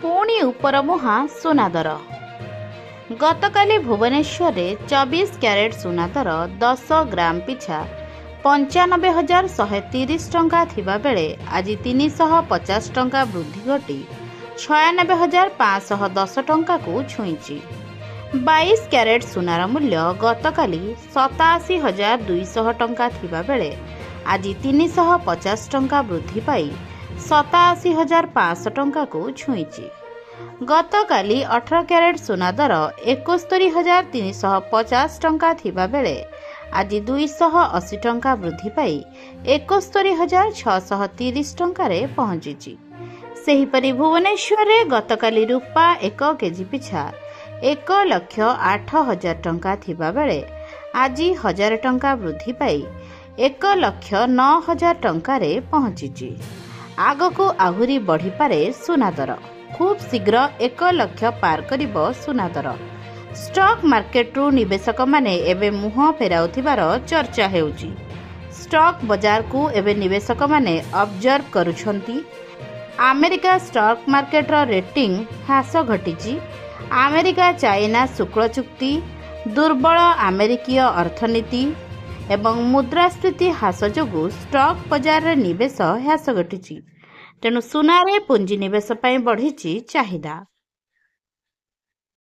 पुणी उपर मुहां सुना दर। गतकाली भुवनेश्वर 24 क्यारेट सुना दर 10 ग्राम पिछा 95,130 टंका थिबा बेले आज 350 टंका वृद्धि घटी 96,510 टंका को छुईची। 22 क्यारेट सुनार मूल्य गतकाली 87,200 टंका थिबा बेले आज 350 टंका वृद्धि पाई 87,500 टंका को छुईची। गतकाली 18 क्यारेट सुना दर 71,350 टंका थिबा बेले आज 280 टंका वृद्धि पाई 71,630 टंकारे पहुंची। सेहीपरि भुवनेश्वर रे गतकाली रूपा 1 केजी पिछा 1,08,000 टंका थिबा बेले आज 1,000 टंका वृद्धि पाई 1,09,000 टंकारे पहुंची। आगको आहुरी बढ़ी पारे सुना दर। खूब शीघ्र 1 लाख पार करिबो सुना दर। स्टॉक मार्केट रु निवेशक माने एबे मुह फेराउथिबार चर्चा हेउची। स्टॉक बाजार को एबे निवेशक माने ऑब्जर्व करूछंती। अमेरिका स्टॉक मार्केट रो रेटिंग ह्रास घटिची। अमेरिका चाइना शुक्ल चुक्ति, दुर्बल अमेरिकीय अर्थनीति एवं मुद्रास्फीति ह्रास जोगु स्टॉक बाजार रे निवेश ह्रास घटिची। तेणु सुनारे पुंजी निवेश बढ़ी चाहिदा।